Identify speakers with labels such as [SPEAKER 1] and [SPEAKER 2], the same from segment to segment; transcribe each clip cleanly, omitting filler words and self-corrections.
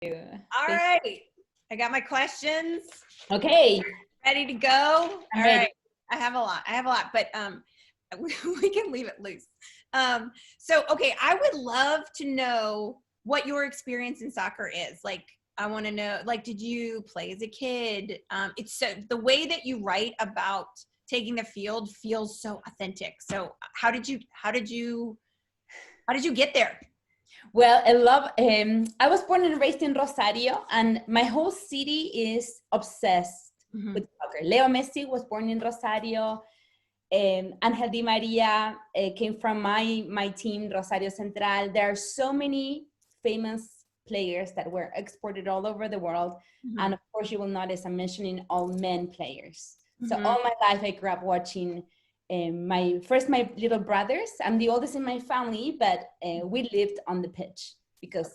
[SPEAKER 1] All right. I got my questions.
[SPEAKER 2] Okay.
[SPEAKER 1] Ready to go? All
[SPEAKER 2] ready.
[SPEAKER 1] right. I have a lot, but we can leave it loose. So, okay, I would love to know what your experience in soccer is. Like, I want to know, like, did you play as a kid? It's so, the way that you write about taking the field feels so authentic. So how did you get there?
[SPEAKER 2] Well, I was born and raised in Rosario, and my whole city is obsessed with soccer. Leo Messi was born in Rosario. Angel Di Maria came from my team, Rosario Central. There are so many famous players that were exported all over the world. And of course, you will notice I'm mentioning all men players. So all my life, I grew up watching my little brothers. I'm the oldest in my family, but we lived on the pitch because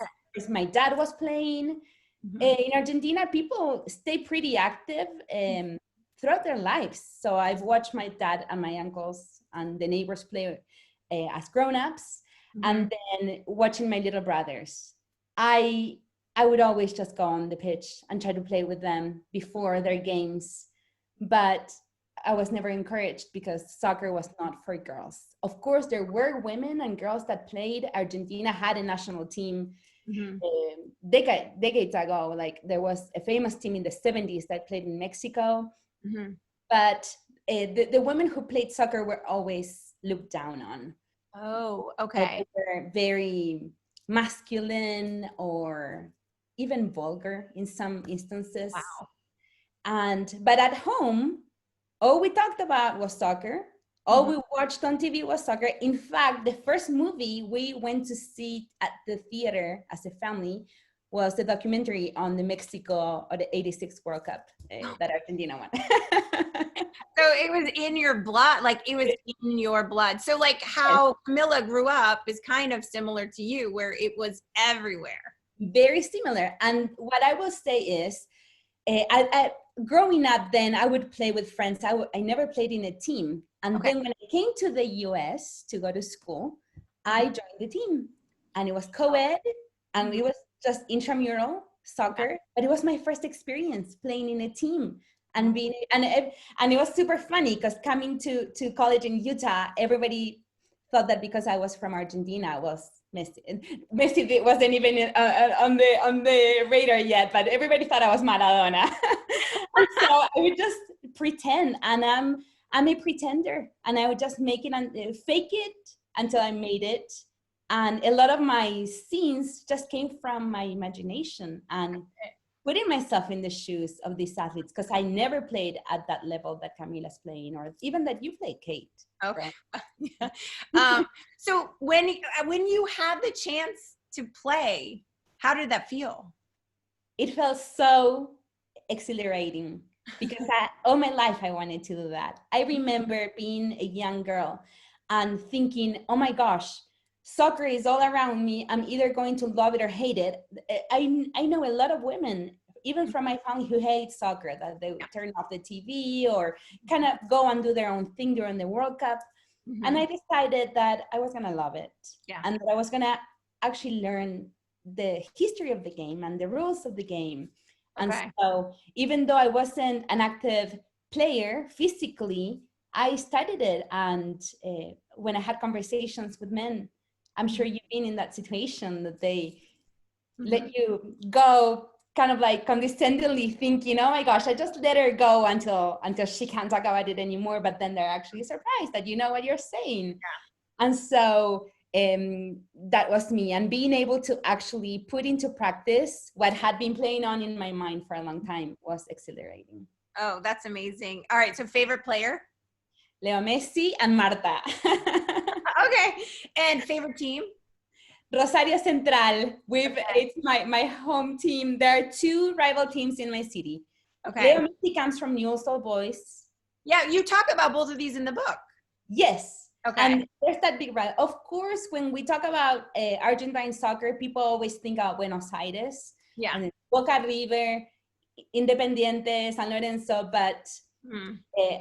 [SPEAKER 2] my dad was playing. In Argentina, people stay pretty active throughout their lives. So I've watched my dad and my uncles and the neighbors play as grown-ups, and then watching my little brothers. I would always just go on the pitch and try to play with them before their games, but I was never encouraged because soccer was not for girls. Of course, there were women and girls that played. Argentina had a national team decades ago. Like there was a famous team in the 70s that played in Mexico. But the women who played soccer were always looked down on.
[SPEAKER 1] Oh, okay.
[SPEAKER 2] They were very masculine or even vulgar in some instances.
[SPEAKER 1] Wow.
[SPEAKER 2] But at home, all we talked about was soccer. All we watched on TV was soccer. In fact, the first movie we went to see at the theater as a family was the documentary on the Mexico or the '86 World Cup that Argentina won.
[SPEAKER 1] So it was in your blood, like it was in your blood. So like how Camilla grew up is kind of similar to you, where it was everywhere.
[SPEAKER 2] Very similar. And what I will say is, growing up then, I would play with friends. I never played in a team. And then when I came to the US to go to school, I joined the team. And it was co-ed, and it was just intramural soccer. But it was my first experience playing in a team. And it was super funny because coming to college in Utah, everybody thought that because I was from Argentina, I was Messi. Messi wasn't even on the radar yet, but everybody thought I was Maradona. And so I would just pretend, and I'm a pretender, and I would just make it and fake it until I made it. And a lot of my scenes just came from my imagination and putting myself in the shoes of these athletes, because I never played at that level that Camila's playing, or even that you play, Kate.
[SPEAKER 1] Okay. Right? So when you had the chance to play, how did that feel?
[SPEAKER 2] It felt so exhilarating because all my life I wanted to do that. I remember being a young girl and thinking, oh my gosh, soccer is all around me. I'm either going to love it or hate it. I know a lot of women, even from my family, who hate soccer, that they turn off the TV or kind of go and do their own thing during the World Cup. And I decided that I was going to love it. And that I was going to actually learn the history of the game and the rules of the game. And so even though I wasn't an active player physically, I studied it. And when I had conversations with men, I'm sure you've been in that situation that they let you go kind of like condescendingly thinking, oh my gosh, I just let her go until she can't talk about it anymore. But then they're actually surprised that you know what you're saying. And so that was me. And being able to actually put into practice what had been playing on in my mind for a long time was exhilarating.
[SPEAKER 1] Oh, that's amazing. All right. So favorite player?
[SPEAKER 2] Leo Messi and Marta.
[SPEAKER 1] Okay. And favorite team?
[SPEAKER 2] Rosario Central. It's my home team. There are two rival teams in my city. Leo Messi comes from Newell's Old Boys.
[SPEAKER 1] Yeah, you talk about both of these in the book.
[SPEAKER 2] Yes.
[SPEAKER 1] Okay.
[SPEAKER 2] And there's that big rival. Of course, when we talk about Argentine soccer, people always think of Buenos Aires.
[SPEAKER 1] Yeah.
[SPEAKER 2] And Boca River, Independiente, San Lorenzo, but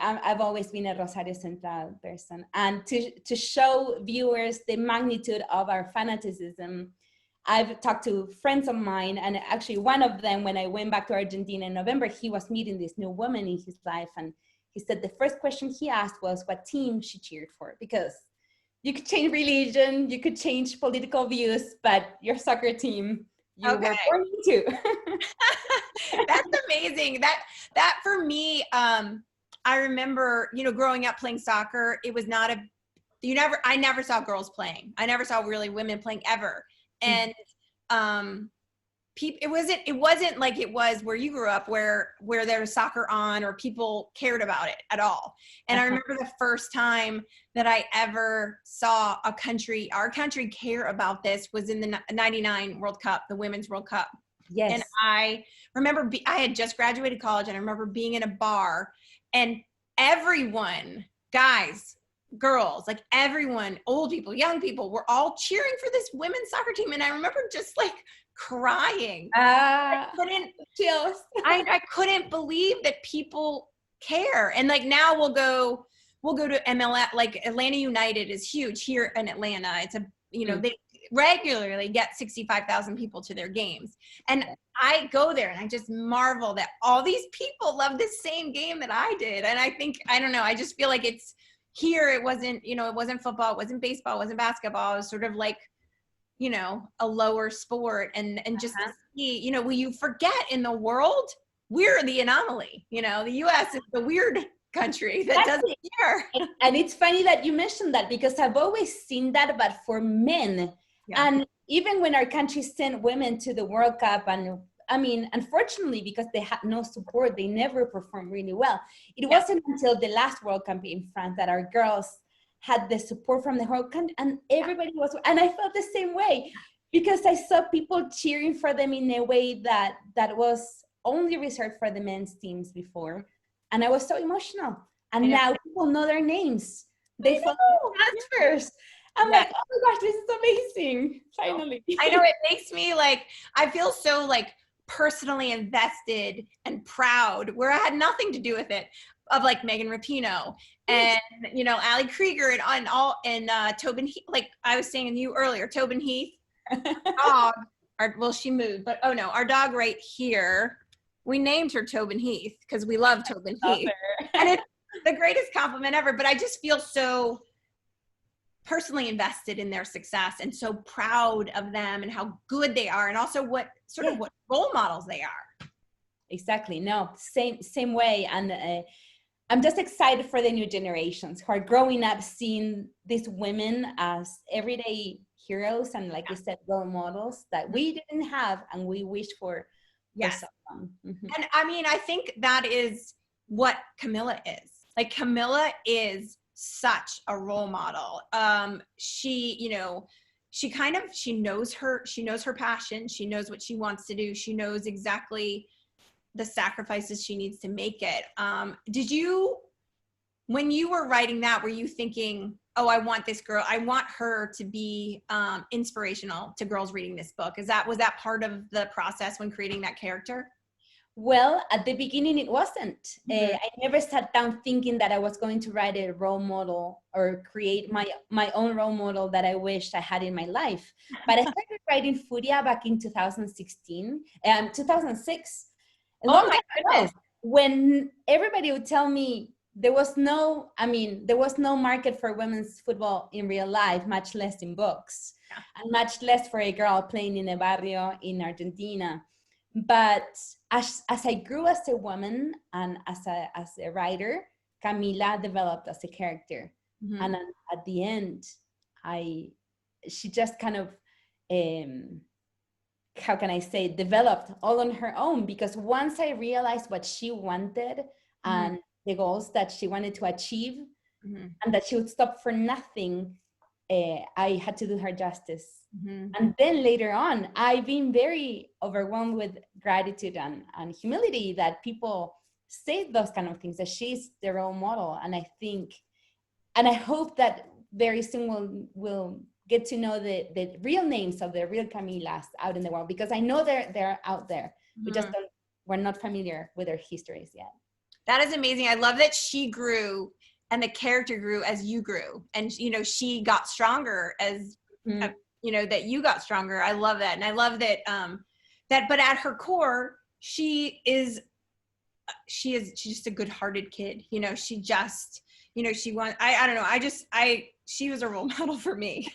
[SPEAKER 2] I've always been a Rosario Central person. And to show viewers the magnitude of our fanaticism, I've talked to friends of mine, and actually one of them, when I went back to Argentina in November, he was meeting this new woman in his life, and he said the first question he asked was what team she cheered for, because you could change religion, you could change political views, but your soccer team you were born into.
[SPEAKER 1] That's amazing. That for me, I remember, growing up playing soccer, it was not I never saw girls playing. I never saw really women playing ever. And it wasn't like it was where you grew up, where there was soccer on or people cared about it at all. And I remember the first time that I ever saw our country care about this was in the 99 World Cup, the Women's World Cup.
[SPEAKER 2] Yes.
[SPEAKER 1] And I remember I had just graduated college, and I remember being in a bar, and everyone, guys, girls, like everyone, old people, young people, were all cheering for this women's soccer team. And I remember just like crying. I couldn't believe that people care. And like now we'll go to MLS, like Atlanta United is huge here in Atlanta. It's they regularly get 65,000 people to their games. And I go there and I just marvel that all these people love this same game that I did. And I don't know, I just feel like it's here. It wasn't, it wasn't football, it wasn't baseball, it wasn't basketball. It was sort of like, a lower sport. And just to see, you forget in the world, we're the anomaly, the US is the weird country that doesn't care.
[SPEAKER 2] And it's funny that you mentioned that, because I've always seen that, but for men. Yeah. And even when our country sent women to the World Cup, and I mean, unfortunately, because they had no support, they never performed really well. It wasn't until the last World Cup in France that our girls had the support from the whole country, and everybody was, and I felt the same way, because I saw people cheering for them in a way that was only reserved for the men's teams before. And I was so emotional. And now people know their names. They follow transfers. I'm like, oh my gosh, this is amazing. Finally.
[SPEAKER 1] I know, it makes me like, I feel so like personally invested and proud, where I had nothing to do with it, of like Megan Rapinoe and, Ali Krieger and Tobin Heath. Like I was saying to you earlier, Tobin Heath, dog, she moved, but our dog right here, we named her Tobin Heath because we love Tobin Heath. And it's the greatest compliment ever. But I just feel so personally invested in their success and so proud of them and how good they are, and also what role models they are.
[SPEAKER 2] Exactly. No, same way. And I'm just excited for the new generations who are growing up seeing these women as everyday heroes and, like you said, role models that we didn't have and we wish for.
[SPEAKER 1] Yes. Mm-hmm. And I mean, I think that is what Camila is. Like Camila is such a role model. She knows her passion. She knows what she wants to do. She knows exactly the sacrifices she needs to make it. Did you, when you were writing that, were you thinking, oh, I want this girl, I want her to be inspirational to girls reading this book? Was that part of the process when creating that character?
[SPEAKER 2] Well, at the beginning, it wasn't. I never sat down thinking that I was going to write a role model or create my own role model that I wished I had in my life. But I started writing Furia back in 2006.
[SPEAKER 1] Oh my goodness.
[SPEAKER 2] When everybody would tell me there was no market for women's football in real life, much less in books, and much less for a girl playing in a barrio in Argentina. But as I grew as a woman and as a writer, Camila developed as a character. Mm-hmm. And at the end, she just kind of, how can I say, developed all on her own, because once I realized what she wanted and the goals that she wanted to achieve, and that she would stop for nothing, I had to do her justice. And then later on, I've been very overwhelmed with gratitude and humility that people say those kind of things, that she's their role model. And I think, and I hope that very soon we'll get to know the real names of the real Camilas out in the world, because I know they're out there. We're not familiar with their histories yet.
[SPEAKER 1] That is amazing. I love that she grew and the character grew as you grew, and she got stronger as you know, that you got stronger. I love that. And I love that, but at her core, she's just a good-hearted kid. You know, she just, you know, I don't know. She was a role model for me.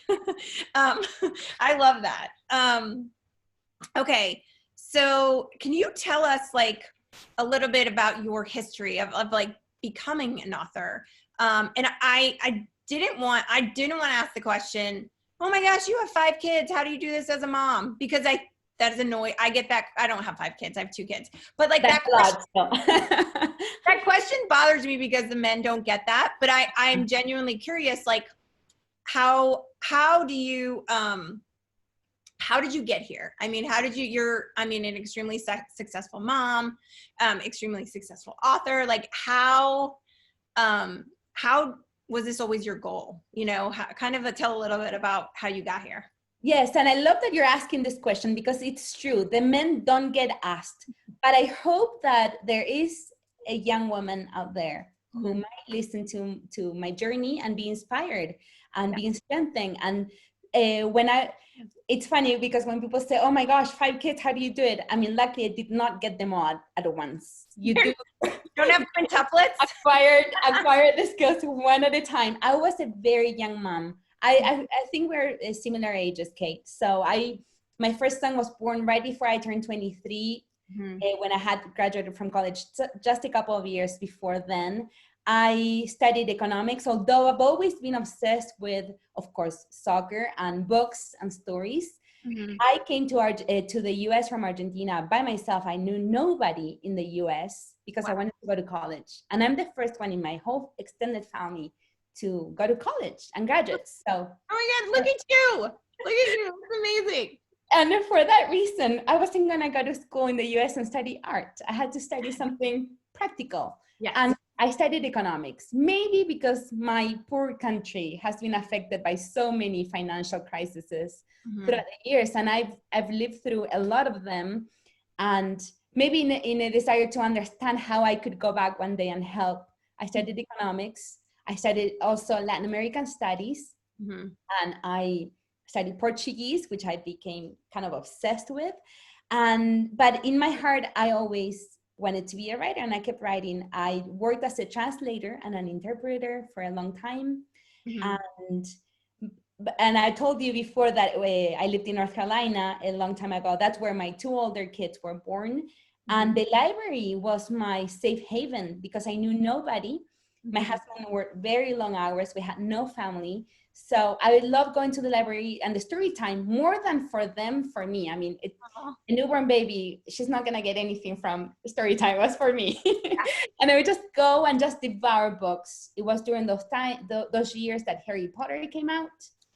[SPEAKER 1] I love that. Okay. So can you tell us like a little bit about your history of like becoming an author? And I didn't want to ask the question, oh my gosh, you have 5 kids. How do you do this as a mom? Because that is annoying. I get that. I don't have 5 kids. I have 2 kids. But like that question bothers me because the men don't get that. But I'm genuinely curious, like how did you get here? I mean, you're an extremely successful mom, extremely successful author. Like how was this always your goal? You know, tell a little bit about how you got here.
[SPEAKER 2] Yes, and I love that you're asking this question because it's true. The men don't get asked. But I hope that there is a young woman out there who might listen to my journey and be inspired and be strengthened. And it's funny because when people say, oh my gosh, 5 kids, how do you do it? I mean, luckily I did not get them all at once. You do.
[SPEAKER 1] Don't have quintuplets?
[SPEAKER 2] acquired the skills one at a time. I was a very young mom. I think we're similar ages, Kate. So my first son was born right before I turned 23, when I had graduated from college, just a couple of years before then. I studied economics, although I've always been obsessed with, of course, soccer and books and stories. I came to the US from Argentina by myself. I knew nobody in the US because I wanted to go to college. And I'm the first one in my whole extended family to go to college and graduate. So,
[SPEAKER 1] oh my God, look at you. It's amazing.
[SPEAKER 2] And for that reason, I wasn't going to go to school in the US and study art. I had to study something practical.
[SPEAKER 1] Yes.
[SPEAKER 2] And I studied economics, maybe because my poor country has been affected by so many financial crises throughout the years. And I've lived through a lot of them. And maybe in a desire to understand how I could go back one day and help, I studied economics. I studied also Latin American studies. And I studied Portuguese, which I became kind of obsessed with. But in my heart, I always wanted to be a writer, and I kept writing. I worked as a translator and an interpreter for a long time. And I told you before that I lived in North Carolina a long time ago. That's where my 2 older kids were born. And the library was my safe haven because I knew nobody. My husband worked very long hours. We had no family. So I love going to the library and the story time more than for them, for me. I mean, a newborn baby, she's not going to get anything from story time. It was for me. And I would just go and just devour books. It was during those years that Harry Potter came out.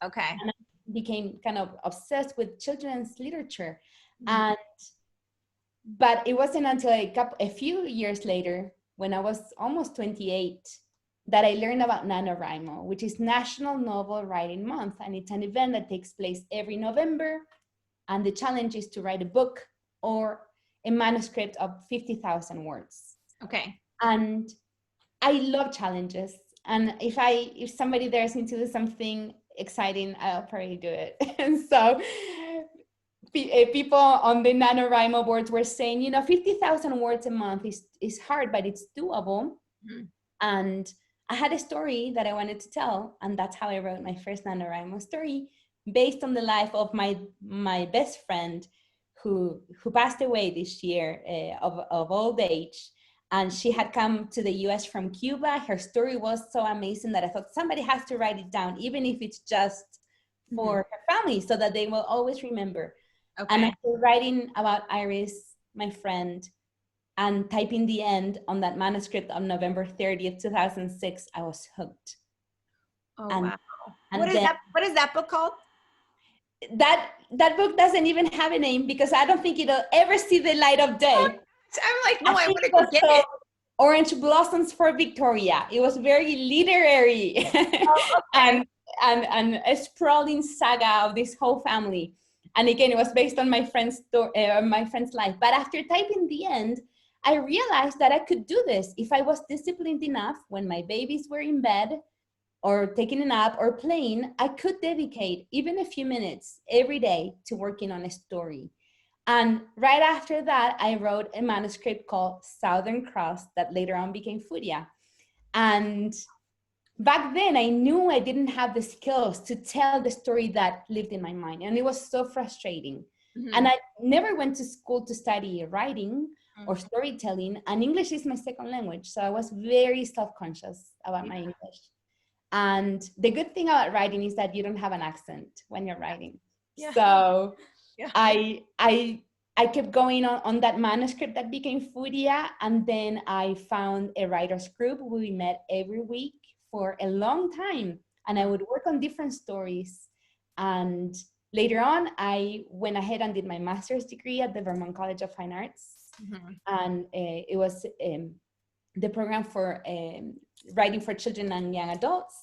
[SPEAKER 1] Okay.
[SPEAKER 2] And I became kind of obsessed with children's literature. But it wasn't until a few years later, when I was almost 28, that I learned about NaNoWriMo, which is National Novel Writing Month. And it's an event that takes place every November. And the challenge is to write a book or a manuscript of 50,000 words.
[SPEAKER 1] Okay.
[SPEAKER 2] And I love challenges. And if somebody dares me to do something exciting, I'll probably do it. And so people on the NaNoWriMo boards were saying, 50,000 words a month is hard, but it's doable. And I had a story that I wanted to tell, and that's how I wrote my first NaNoWriMo story, based on the life of my best friend who passed away this year of old age. And she had come to the US from Cuba. Her story was so amazing that I thought somebody has to write it down, even if it's just for her family, so that they will always remember. Okay. And after writing about Iris, my friend, and typing the end on that manuscript on November 30th, 2006, I was hooked.
[SPEAKER 1] Oh, wow. What is that book called?
[SPEAKER 2] That book doesn't even have a name because I don't think it'll ever see the light of day.
[SPEAKER 1] I'm like, no, I want to go get it.
[SPEAKER 2] Orange Blossoms for Victoria. It was very literary. Oh, okay. and a sprawling saga of this whole family. And again, it was based on my friend's life. But after typing the end, I realized that I could do this if I was disciplined enough when my babies were in bed or taking a nap or playing, I could dedicate even a few minutes every day to working on a story. And right after that, I wrote a manuscript called Southern Cross that later on became Furia. And back then, I knew I didn't have the skills to tell the story that lived in my mind. And it was so frustrating.
[SPEAKER 1] Mm-hmm.
[SPEAKER 2] And I never went to school to study writing or
[SPEAKER 1] Mm-hmm.
[SPEAKER 2] storytelling. And English is my second language. So I was very self-conscious about my English. And the good thing about writing is that you don't have an accent when you're writing.
[SPEAKER 1] Yeah.
[SPEAKER 2] So
[SPEAKER 1] Yeah.
[SPEAKER 2] I kept going on that manuscript that became Furia, and then I found a writers group. We met every week for a long time, and I would work on different stories. And later on, I went ahead and did my master's degree at the Vermont College of Fine Arts, and it was the program for writing for children and young adults.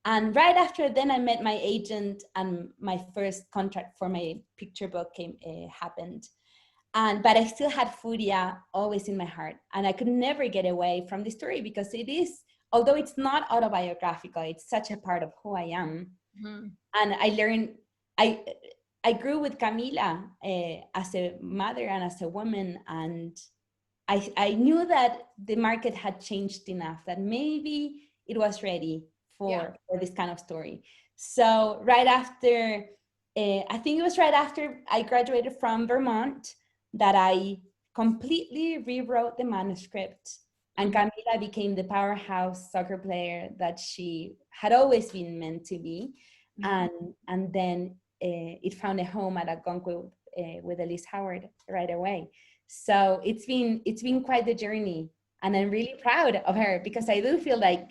[SPEAKER 2] And right after then, I met my agent, and my first contract for my picture book happened. But I still had Furia always in my heart, and I could never get away from the story because it is, although it's not autobiographical, it's such a part of who I am.
[SPEAKER 1] Mm-hmm.
[SPEAKER 2] And I learned, I grew with Camila as a mother and as a woman, and I knew that the market had changed enough that maybe it was ready for this kind of story. So right after, I think it was right after I graduated from Vermont that I completely rewrote the manuscript, and Camila became the powerhouse soccer player that she had always been meant to be. And then it found a home at Algonquin with Elise Howard right away. So it's been quite the journey, and I'm really proud of her because I do feel like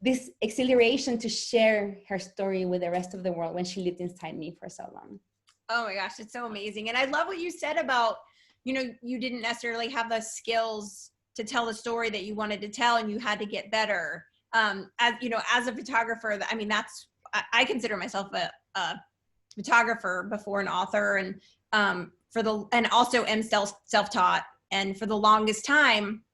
[SPEAKER 2] this exhilaration to share her story with the rest of the world when she lived inside me for so long.
[SPEAKER 1] Oh my gosh, it's so amazing. And I love what you said about, you didn't necessarily have the skills to tell the story that you wanted to tell, and you had to get better. As a photographer, I mean, I consider myself a photographer before an author, and and also am self-taught. And for the longest time,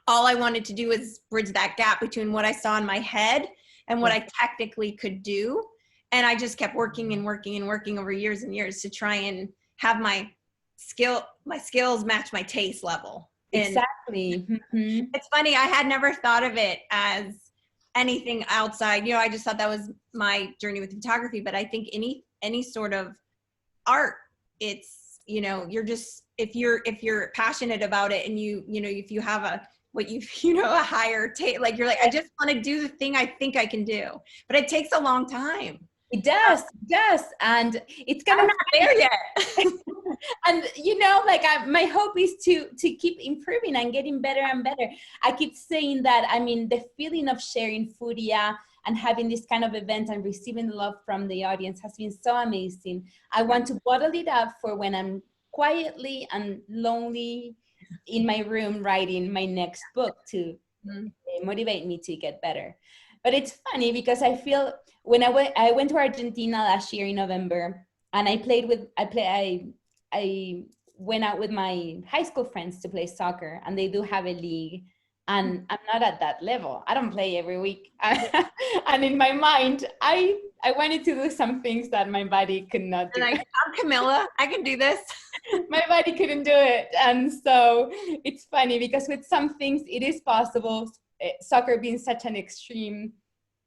[SPEAKER 1] all I wanted to do was bridge that gap between what I saw in my head and what I technically could do. And I just kept working and working and working over years and years to try and have my skills match my taste level.
[SPEAKER 2] Exactly.
[SPEAKER 1] It's funny, I had never thought of it as anything outside. I just thought that was my journey with photography. But I think any sort of art, it's, you're just, if you're passionate about it, and if you have a higher taste, like you're like, I just want to do the thing I think I can do, but it takes a long time.
[SPEAKER 2] It does, and it's kind
[SPEAKER 1] I'm
[SPEAKER 2] of
[SPEAKER 1] not there yet.
[SPEAKER 2] And my hope is to keep improving and getting better and better. I keep saying that, I mean, the feeling of sharing Furia and having this kind of event and receiving love from the audience has been so amazing. I want to bottle it up for when I'm quietly and lonely in my room writing my next book to motivate me to get better. But it's funny because I feel when I went to Argentina last year in November, and I went out with my high school friends to play soccer, and they do have a league, and I'm not at that level. I don't play every week. And in my mind, I wanted to do some things that my body could not do.
[SPEAKER 1] Like, I'm Camilla, I can do this.
[SPEAKER 2] My body couldn't do it. And so it's funny because with some things it is possible. Soccer being such an extreme,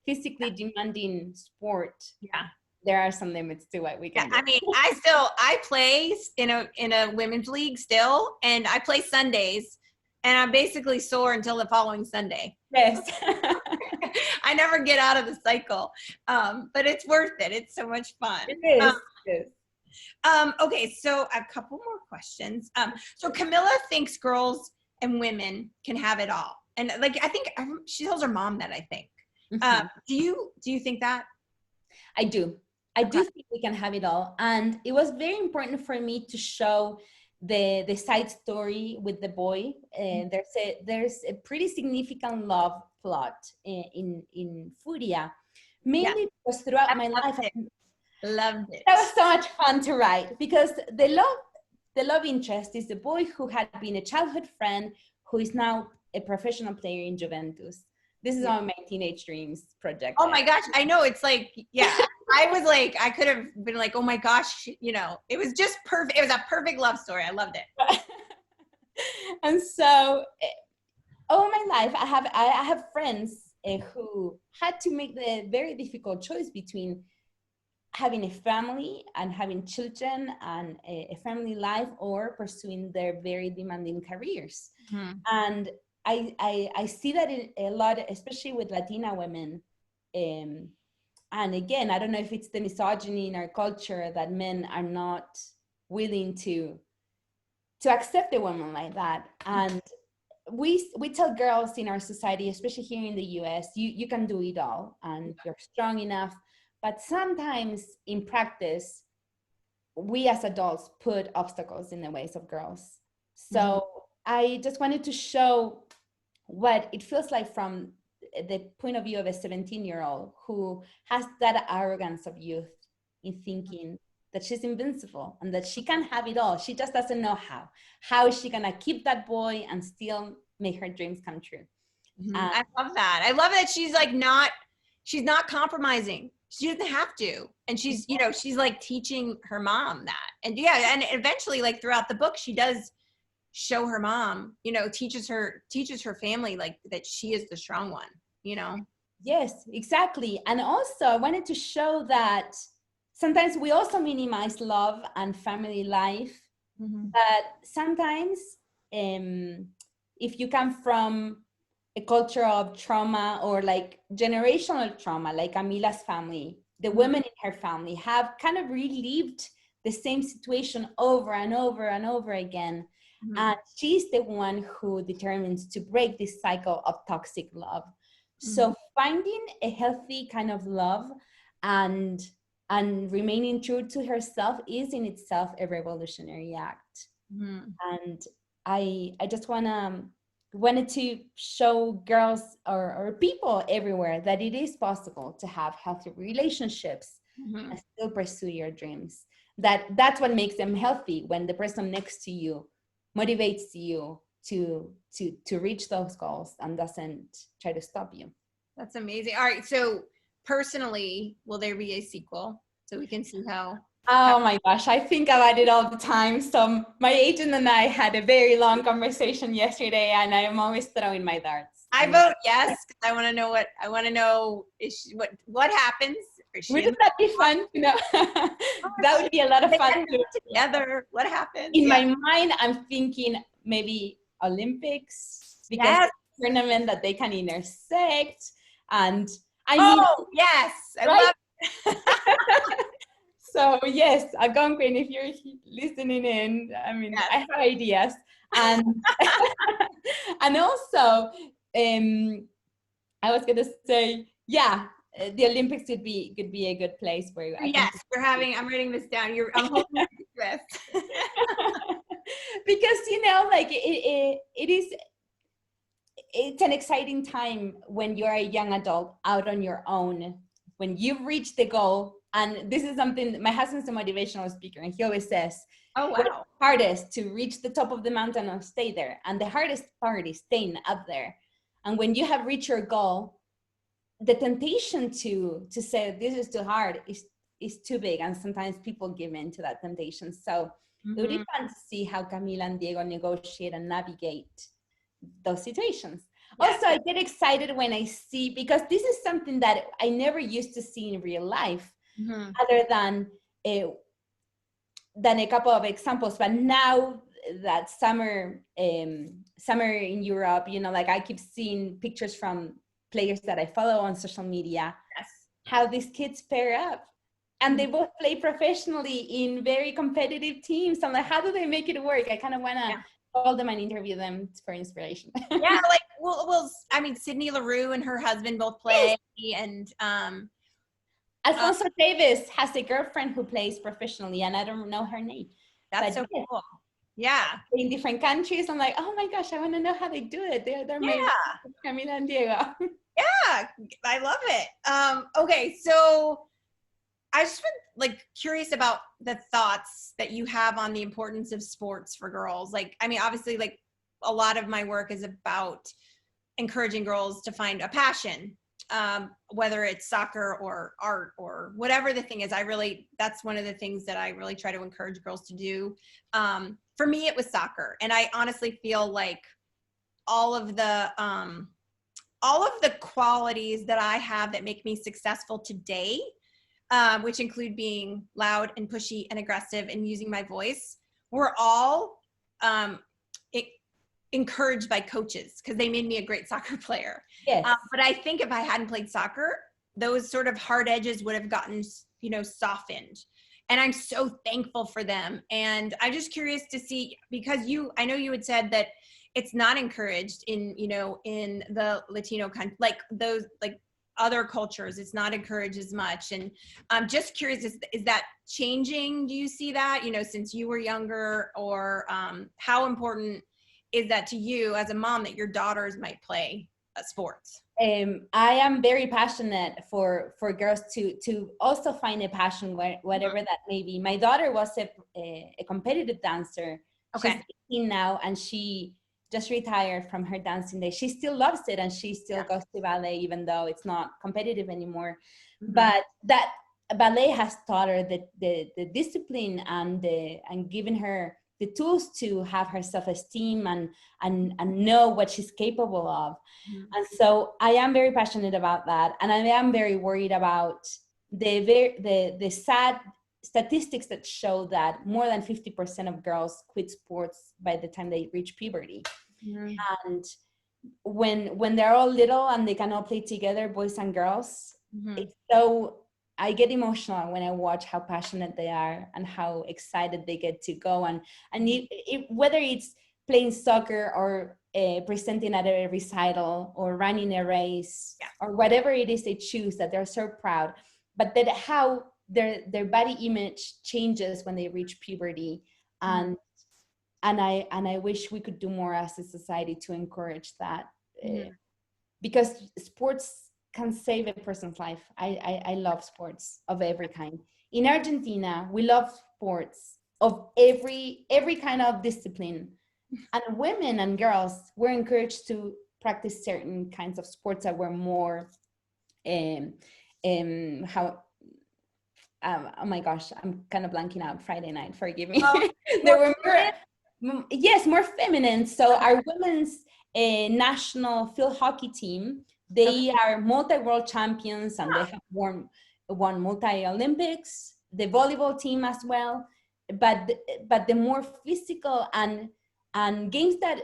[SPEAKER 2] physically demanding sport.
[SPEAKER 1] Yeah.
[SPEAKER 2] There are some limits to what we can do.
[SPEAKER 1] I mean, I play in a women's league still, and I play Sundays, and I'm basically sore until the following Sunday.
[SPEAKER 2] Yes.
[SPEAKER 1] I never get out of the cycle. But it's worth it. It's so much fun.
[SPEAKER 2] It is. It is.
[SPEAKER 1] Okay, so a couple more questions. So Camilla thinks girls and women can have it all. And I think she tells her mom that, I think. Do you think that?
[SPEAKER 2] I do. I do think we can have it all. And it was very important for me to show the side story with the boy. There's a pretty significant love plot in Furia, mainly because throughout my life,
[SPEAKER 1] Loved it.
[SPEAKER 2] That was so much fun to write because the love interest is the boy who had been a childhood friend who is now a professional player in Juventus. This is one of my teenage dreams project.
[SPEAKER 1] Oh my gosh, I know. It's like, yeah, I was like, I could have been like, oh my gosh, you know, it was just perfect. It was a perfect love story. I loved it.
[SPEAKER 2] And so all my life, I have friends who had to make the very difficult choice between having a family and having children and a family life, or pursuing their very demanding careers. And I see that in a lot, especially with Latina women. And again, I don't know if it's the misogyny in our culture that men are not willing to accept a woman like that. And we tell girls in our society, especially here in the US, you can do it all and you're strong enough. But sometimes in practice, we as adults put obstacles in the ways of girls. So I just wanted to show what it feels like from the point of view of a 17-year-old who has that arrogance of youth in thinking that she's invincible and that she can have it all. She just doesn't know how. How is she gonna keep that boy and still make her dreams come true?
[SPEAKER 1] I love that. I love that she's like she's not compromising. She doesn't have to. And she's, you know, she's like teaching her mom that. And yeah, and eventually like throughout the book, she does show her mom, you know, teaches her family like that she is the strong one, you know?
[SPEAKER 2] Yes, exactly. And also I wanted to show that sometimes we also minimize love and family life, but sometimes if you come from a culture of trauma or like generational trauma, like Amila's family, the women in her family have kind of relived the same situation over and over and over again. And she's the one who determines to break this cycle of toxic love. So finding a healthy kind of love and remaining true to herself is in itself a revolutionary act. And I just wanted to show girls or people everywhere that it is possible to have healthy relationships and still pursue your dreams. That's what makes them healthy, when the person next to you motivates you to reach those goals and doesn't try to stop you.
[SPEAKER 1] That's amazing. All right, so personally, will there be a sequel so we can see how?
[SPEAKER 2] Oh my gosh, I think about it all the time. So my agent and I had a very long conversation yesterday, and I'm always throwing my darts.
[SPEAKER 1] I vote yes, because I want to know what happens.
[SPEAKER 2] Wouldn't that be fun? You know, that would be a lot of fun
[SPEAKER 1] together. What happens?
[SPEAKER 2] In my mind, I'm thinking maybe Olympics, because it's a tournament that they can intersect. And I mean,
[SPEAKER 1] yes, I
[SPEAKER 2] right?
[SPEAKER 1] love it.
[SPEAKER 2] So yes, Algonquin, if you're listening in, I mean, I have ideas. And and also, I was gonna say, yeah, the Olympics could be a good place where
[SPEAKER 1] I'm writing this down. I'm holding this.
[SPEAKER 2] Because you know, like it's an exciting time when you're a young adult out on your own, when you've reached the goal. And this is something, my husband's a motivational speaker, and he always says,
[SPEAKER 1] oh wow,
[SPEAKER 2] what's hardest to reach the top of the mountain and stay there, and the hardest part is staying up there. And when you have reached your goal, the temptation to say this is too hard is too big, and sometimes people give in to that temptation. So it would be fun to see how Camila and Diego negotiate and navigate those situations. Also, I get excited when I see, because this is something that I never used to see in real life, other than a couple of examples. But now that summer in Europe, you know, like I keep seeing pictures from players that I follow on social media, how these kids pair up. And they both play professionally in very competitive teams. I'm like, how do they make it work? I kind of want to call them and interview them for inspiration.
[SPEAKER 1] Yeah, like, well, I mean, Sydney LaRue and her husband both play, and
[SPEAKER 2] Alfonso Davis has a girlfriend who plays professionally, and I don't know her name.
[SPEAKER 1] That's so cool. Yeah.
[SPEAKER 2] In different countries, I'm like, oh my gosh, I want to know how they do it. They're my Camila and Diego.
[SPEAKER 1] Yeah, I love it. Okay, so I just been like curious about the thoughts that you have on the importance of sports for girls. Like, I mean, obviously, like a lot of my work is about encouraging girls to find a passion, whether it's soccer or art or whatever the thing is. That's one of the things that I really try to encourage girls to do. For me, it was soccer. And I honestly feel like all of the qualities that I have that make me successful today, which include being loud and pushy and aggressive and using my voice, were all encouraged by coaches because they made me a great soccer player.
[SPEAKER 2] Yes.
[SPEAKER 1] But I think if I hadn't played soccer, those sort of hard edges would have gotten, softened. And I'm so thankful for them. And I'm just curious to see, because I know you had said that it's not encouraged in the Latino country, like those, like other cultures, it's not encouraged as much. And I'm just curious, is that changing? Do you see that, since you were younger, or how important is that to you as a mom that your daughters might play sports?
[SPEAKER 2] I am very passionate for girls to also find a passion, whatever that may be. My daughter was a competitive dancer.
[SPEAKER 1] Okay.
[SPEAKER 2] She's 18 now, and she just retired from her dancing days. She still loves it, and she still goes to ballet, even though it's not competitive anymore. Mm-hmm. But that ballet has taught her the discipline and given her the tools to have her self-esteem and know what she's capable of. Mm-hmm. And so I am very passionate about that. And I am very worried about the sad statistics that show that more than 50% of girls quit sports by the time they reach puberty. Mm-hmm. And when they're all little and they can all play together, boys and girls, mm-hmm. I get emotional when I watch how passionate they are and how excited they get to go. And whether it's playing soccer or presenting at a recital or running a race, or whatever it is they choose, that they're so proud, but that how their body image changes when they reach puberty. And I wish we could do more as a society to encourage that, because sports can save a person's life. I love sports of every kind. In Argentina, we love sports of every kind of discipline. And women and girls were encouraged to practice certain kinds of sports that were more, oh my gosh, I'm kind of blanking out. Friday night, forgive me. There were more feminine. So our women's national field hockey team, they are multi-world champions, and they have won multi-Olympics, the volleyball team as well. But the more physical and games that,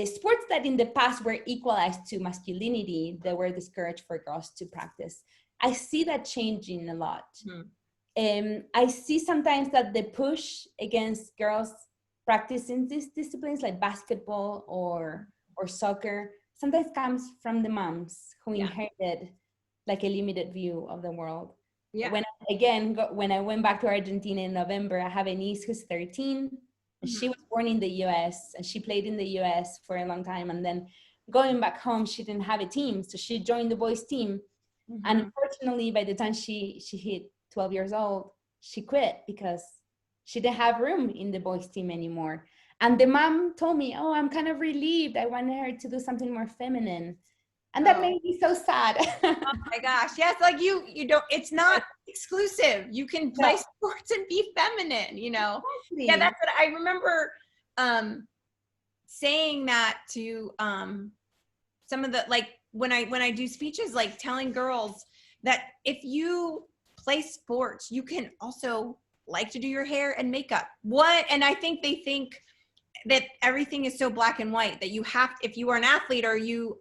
[SPEAKER 2] sports that in the past were equalized to masculinity, they were discouraged for girls to practice. I see that changing a lot. I see sometimes that the push against girls practicing these disciplines like basketball or soccer sometimes comes from the moms who inherited like a limited view of the world. When I went back to Argentina in November, I have a niece who's 13. And she was born in the US, and she played in the US for a long time. And then going back home, she didn't have a team. So she joined the boys team. And unfortunately, by the time she hit 12 years old, she quit because she didn't have room in the boys team anymore. And the mom told me, "Oh, I'm kind of relieved. I wanted her to do something more feminine." And that made me so sad.
[SPEAKER 1] Oh my gosh. Yes. Like you don't, it's not exclusive. You can play sports and be feminine, Exactly. Yeah. That's what I remember, saying that to, some of the, like when I do speeches, like telling girls that if you play sports, you can also like to do your hair and makeup. And I think they think that everything is so black and white, that you have, if you are an athlete, or you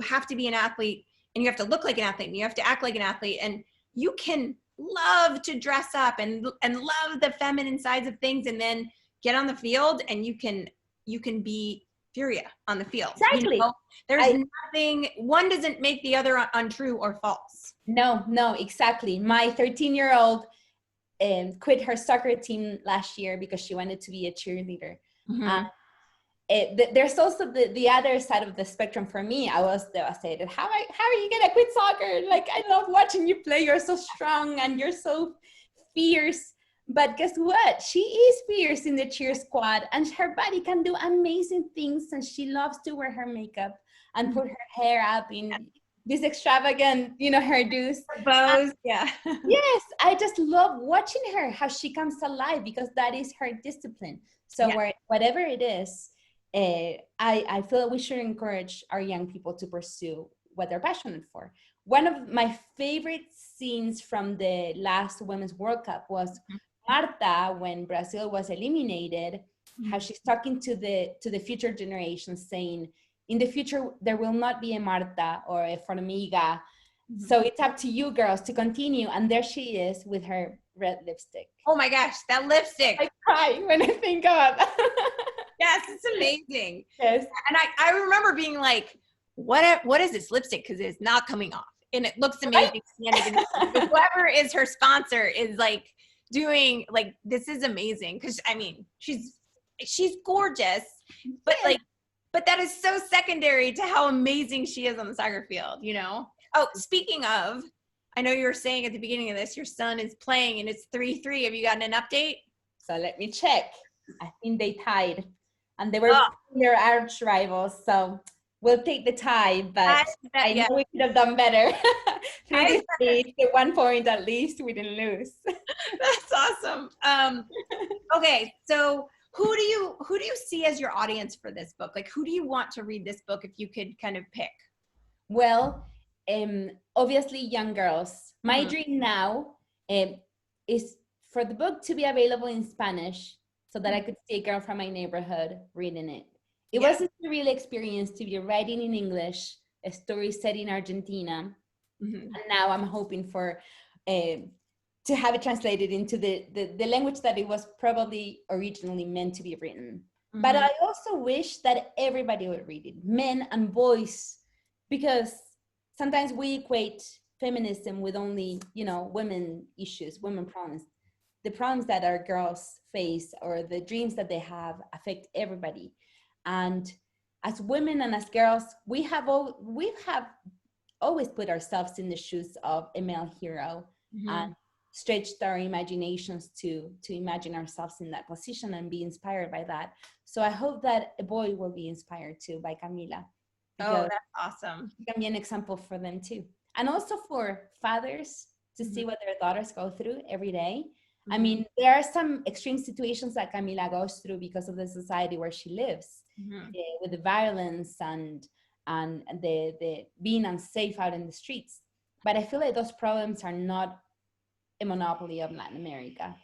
[SPEAKER 1] have to be an athlete, and you have to look like an athlete, and you have to act like an athlete, and you can love to dress up and love the feminine sides of things, and then get on the field and you can be Furia on the field.
[SPEAKER 2] Exactly.
[SPEAKER 1] There's nothing, one doesn't make the other untrue or false.
[SPEAKER 2] No, exactly. My 13-year-old quit her soccer team last year because she wanted to be a cheerleader. There's also the other side of the spectrum. For me, I was devastated. How are you gonna quit soccer? Like, I love watching you play. You're so strong and you're so fierce. But guess what? She is fierce in the cheer squad, and her body can do amazing things. And she loves to wear her makeup and put her hair up in this extravagant, hairdos.
[SPEAKER 1] Bows, yeah.
[SPEAKER 2] Yes, I just love watching her, how she comes alive, because that is her discipline. So whatever it is, I feel we should encourage our young people to pursue what they're passionate for. One of my favorite scenes from the last Women's World Cup was Marta, when Brazil was eliminated, how she's talking to the future generations, saying, in the future, there will not be a Marta or a Formiga. So it's up to you girls to continue. And there she is with her red lipstick.
[SPEAKER 1] Oh my gosh, that lipstick.
[SPEAKER 2] I cry when I think about that.
[SPEAKER 1] Yes, it's amazing.
[SPEAKER 2] Yes.
[SPEAKER 1] And I remember being like, what is this lipstick? Because it's not coming off. And it looks amazing. Right? Whoever is her sponsor is like doing, like, this is amazing. Because I mean, she's gorgeous, but but that is so secondary to how amazing she is on the soccer field, Oh, speaking of, I know you were saying at the beginning of this, your son is playing and it's 3-3. Have you gotten an update?
[SPEAKER 2] So let me check. I think they tied, and they were their arch rivals. So we'll take the tie, but I know we could have done better. 3-3, 1 point at least. We didn't lose.
[SPEAKER 1] That's awesome. Okay, so who do you see as your audience for this book? Like, who do you want to read this book if you could kind of pick?
[SPEAKER 2] Well, obviously young girls. My dream now is for the book to be available in Spanish, so that I could see a girl from my neighborhood reading it. It was a real experience to be writing in English, a story set in Argentina. And now I'm hoping for to have it translated into the language that it was probably originally meant to be written. But I also wish that everybody would read it, men and boys, because sometimes we equate feminism with only, women issues, women problems. The problems that our girls face or the dreams that they have affect everybody. And as women and as girls, we have always put ourselves in the shoes of a male hero and stretched our imaginations to imagine ourselves in that position and be inspired by that. So I hope that a boy will be inspired too by Camila.
[SPEAKER 1] Oh, that's awesome.
[SPEAKER 2] It can be an example for them too. And also for fathers to see what their daughters go through every day. I mean, there are some extreme situations that Camila goes through because of the society where she lives, with the violence and the being unsafe out in the streets. But I feel like those problems are not a monopoly of Latin America.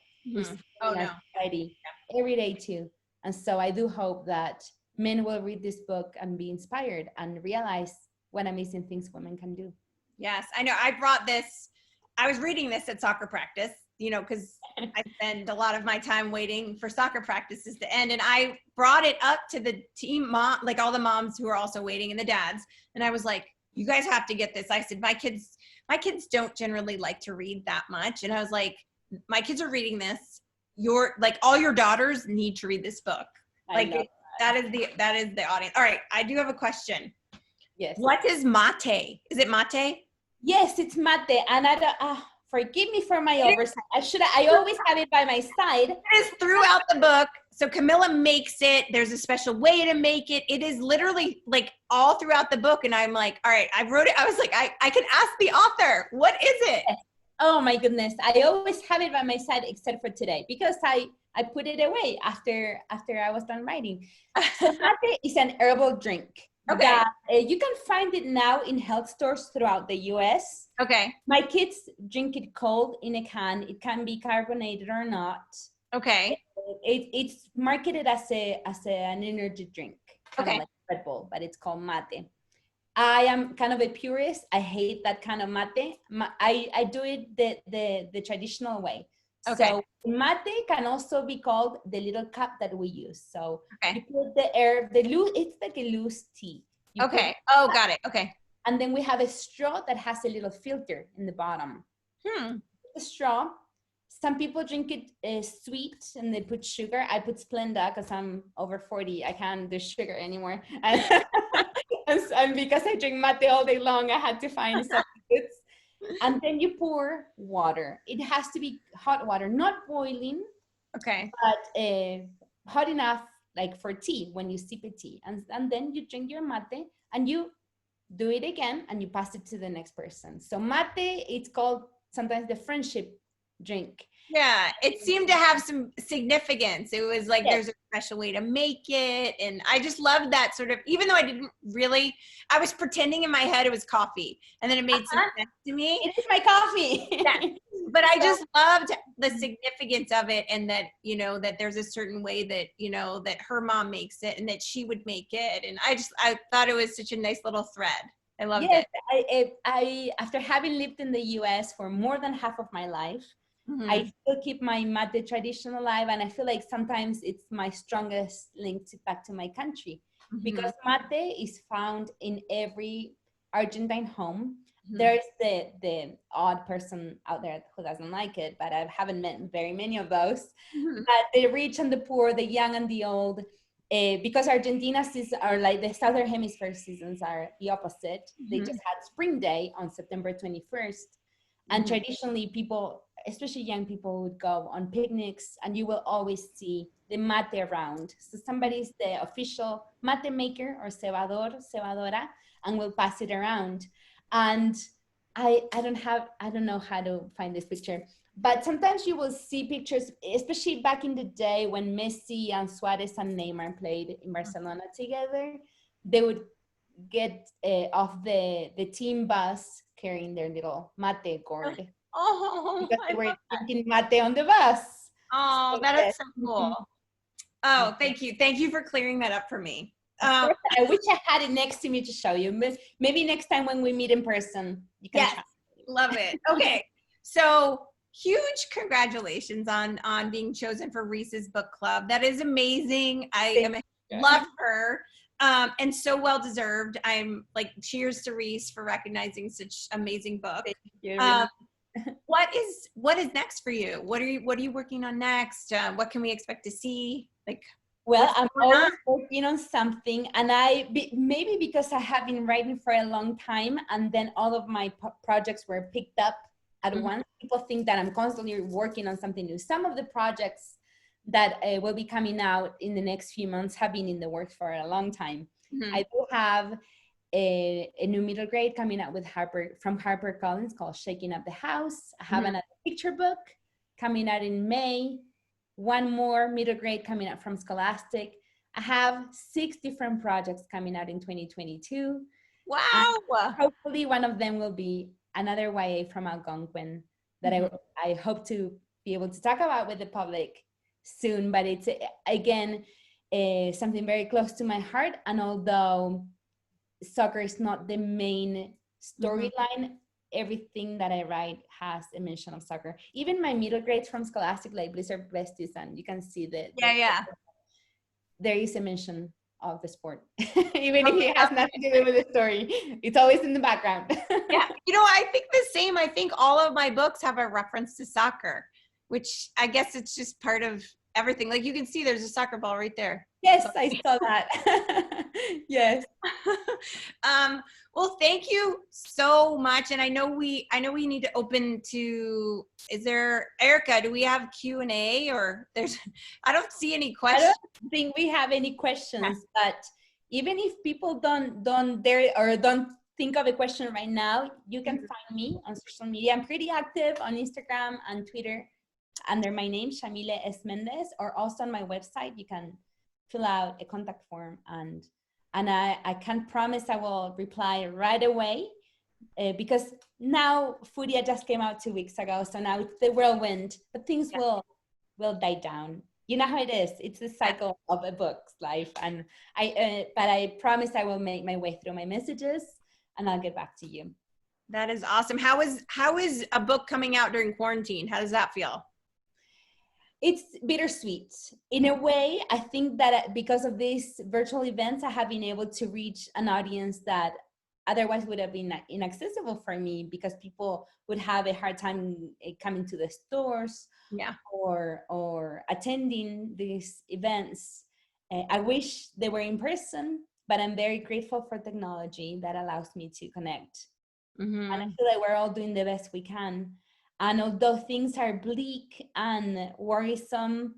[SPEAKER 1] Oh, no.
[SPEAKER 2] Society every day too. And so I do hope that men will read this book and be inspired and realize what amazing things women can do.
[SPEAKER 1] Yes, I know. I was reading this at soccer practice, because I spend a lot of my time waiting for soccer practices to end. And I brought it up to the team mom, like all the moms who are also waiting and the dads. And I was like, you guys have to get this. I said, my kids don't generally like to read that much. And I was like, my kids are reading this. All your daughters need to read this book. That is the audience. All right. I do have a question.
[SPEAKER 2] Yes.
[SPEAKER 1] What is mate? Is it mate?
[SPEAKER 2] Yes, it's mate. And forgive me for my oversight. I always have it by my side.
[SPEAKER 1] It is throughout the book. So Camila makes it. There's a special way to make it. It is literally like all throughout the book. And I'm like, all right, I wrote it. I was like, I can ask the author. What is it?
[SPEAKER 2] Oh my goodness. I always have it by my side except for today because I put it away after I was done writing. So mate is an herbal drink.
[SPEAKER 1] Okay.
[SPEAKER 2] That you can find it now in health stores throughout the US.
[SPEAKER 1] Okay.
[SPEAKER 2] My kids drink it cold in a can. It can be carbonated or not.
[SPEAKER 1] Okay.
[SPEAKER 2] It's marketed as an energy drink, kind of like Red Bull, but it's called mate. I am kind of a purist. I hate that kind of mate. I do it the traditional way.
[SPEAKER 1] Okay.
[SPEAKER 2] So mate can also be called the little cup that we use. So
[SPEAKER 1] you
[SPEAKER 2] put the herb, it's like a loose tea.
[SPEAKER 1] Oh, got it. Okay.
[SPEAKER 2] And then we have a straw that has a little filter in the bottom. The straw. Some people drink it sweet and they put sugar. I put Splenda because I'm over 40. I can't do sugar anymore. And because I drink mate all day long, I had to find substitutes. And then you pour water. It has to be hot water, not boiling,
[SPEAKER 1] Okay.
[SPEAKER 2] but hot enough like for tea, when you sip a tea. And then you drink your mate and you do it again and you pass it to the next person. So mate, it's called sometimes the friendship drink.
[SPEAKER 1] Yeah, it seemed to have some significance. It was like
[SPEAKER 2] Yes.
[SPEAKER 1] there's a special way to make it. And I just loved that sort of, even though I didn't really, I was pretending in my head it was coffee. And then it made some sense to me.
[SPEAKER 2] It is my coffee.
[SPEAKER 1] Yeah. But I just loved the significance of it, and that, you know, that there's a certain way that, you know, that her mom makes it and that she would make it. And I thought it was such a nice little thread. I loved
[SPEAKER 2] Yes,
[SPEAKER 1] it.
[SPEAKER 2] I after having lived in the US for more than half of my life,
[SPEAKER 1] Mhm.
[SPEAKER 2] I still keep my mate tradition alive, and I feel like sometimes it's my strongest link back to my country, because mate is found in every Argentine home. There's the odd person out there who doesn't like it, but I haven't met very many of those. But the rich and the poor, the young and the old, because Argentina's are like the southern hemisphere seasons are the opposite. They just had Spring Day on September 21st. And traditionally, people, especially young people, would go on picnics, and you will always see the mate around. So somebody's the official mate maker or cebador, cebadora, and will pass it around. And I don't know how to find this picture, but sometimes you will see pictures, especially back in the day when Messi and Suarez and Neymar played in Barcelona together. They would get off the team bus carrying their little mate gourd,
[SPEAKER 1] Oh,
[SPEAKER 2] because they were drinking mate on the bus.
[SPEAKER 1] oh,
[SPEAKER 2] So,
[SPEAKER 1] that is
[SPEAKER 2] yes.
[SPEAKER 1] so cool. Oh, thank you. Thank you for clearing that up for me.
[SPEAKER 2] I wish I had it next to me to show you. Maybe next time when we meet in person, you can try.
[SPEAKER 1] Love it. Okay. So huge congratulations on being chosen for Reese's Book Club. That is amazing. Love her. And so well deserved. I'm like, cheers to Reese for recognizing such amazing book. What is next for you? What are you working on next? What can we expect to see? Like,
[SPEAKER 2] well, I'm always working on something, and maybe because I have been writing for a long time, and then all of my projects were picked up at once. People think that I'm constantly working on something new. Some of the projects that will be coming out in the next few months have been in the works for a long time. I do have a new middle grade coming out with HarperCollins called Shaking Up the House. I have another picture book coming out in May. One more middle grade coming out from Scholastic. I have 6 different projects coming out in 2022.
[SPEAKER 1] Wow.
[SPEAKER 2] And hopefully one of them will be another YA from Algonquin that I hope to be able to talk about with the public soon. But it's, again, something very close to my heart. And although soccer is not the main storyline, everything that I write has a mention of soccer. Even my middle grades from Scholastic, like Blizzard Besties, and you can see that there is a mention of the sport, even if it has nothing to do with the story. It's always in the background.
[SPEAKER 1] Yeah, you know, I think the same. I think all of my books have a reference to soccer, which I guess it's just part of everything. Like, you can see there's a soccer ball right there.
[SPEAKER 2] Yes, I saw that. Yes.
[SPEAKER 1] Well, thank you so much. And I know we need to open to, is there, Erica, do we have Q&A, or I don't see any questions.
[SPEAKER 2] I don't think we have any questions, but even if people don't think of a question right now, you can find me on social media. I'm pretty active on Instagram and Twitter under my name, Yamile Saied Méndez, or also on my website. You can fill out a contact form, and I can't promise I will reply right away, because now Furia just came out 2 weeks ago, so now it's the whirlwind, but things will die down. You know how it is. It's the cycle of a book's life, and but I promise I will make my way through my messages, and I'll get back to you.
[SPEAKER 1] That is awesome. How is a book coming out during quarantine? How does that feel?
[SPEAKER 2] It's bittersweet. In a way, I think that because of these virtual events, I have been able to reach an audience that otherwise would have been inaccessible for me, because people would have a hard time coming to the stores or attending these events. I wish they were in person, but I'm very grateful for technology that allows me to connect And I
[SPEAKER 1] Mm-hmm.
[SPEAKER 2] feel like we're all doing the best we can. And although things are bleak and worrisome,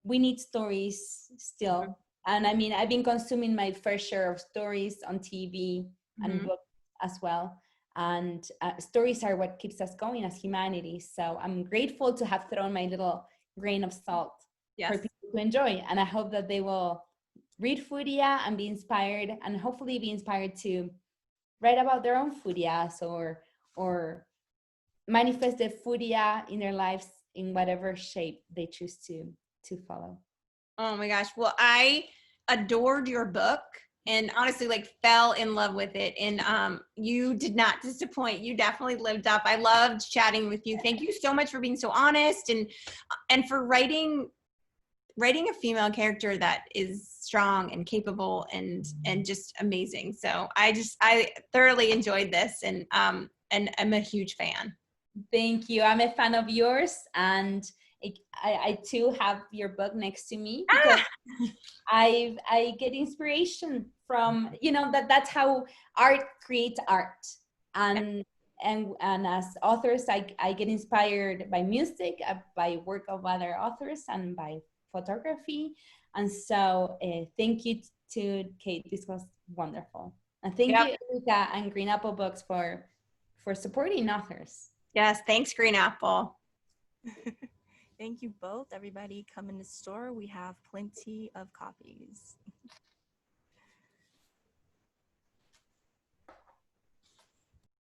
[SPEAKER 2] we need stories still. And I mean, I've been consuming my fair share of stories on TV and
[SPEAKER 1] Mm-hmm.
[SPEAKER 2] books as well. And stories are what keeps us going as humanity. So I'm grateful to have thrown my little grain of salt for
[SPEAKER 1] Yes.
[SPEAKER 2] people to enjoy. And I hope that they will read Furia and be inspired, and hopefully be inspired to write about their own Furias, or manifest the Furia in their lives in whatever shape they choose to follow.
[SPEAKER 1] Oh my gosh. Well, I adored your book and honestly like fell in love with it. And you did not disappoint. You definitely lived up. I loved chatting with you. Thank you so much for being so honest and for writing a female character that is strong and capable and just amazing. So I thoroughly enjoyed this and I'm a huge fan.
[SPEAKER 2] Thank you. I'm a fan of yours, and I too have your book next to me because
[SPEAKER 1] Ah!
[SPEAKER 2] I get inspiration from, that's how art creates art. And as authors, I get inspired by music, by work of other authors, and by photography. And so thank you to Kate. This was wonderful. And thank
[SPEAKER 1] Yep.
[SPEAKER 2] you, Erika and Green Apple Books, for supporting authors.
[SPEAKER 1] Yes. Thanks, Green Apple.
[SPEAKER 3] Thank you both. Everybody come in the store. We have plenty of copies.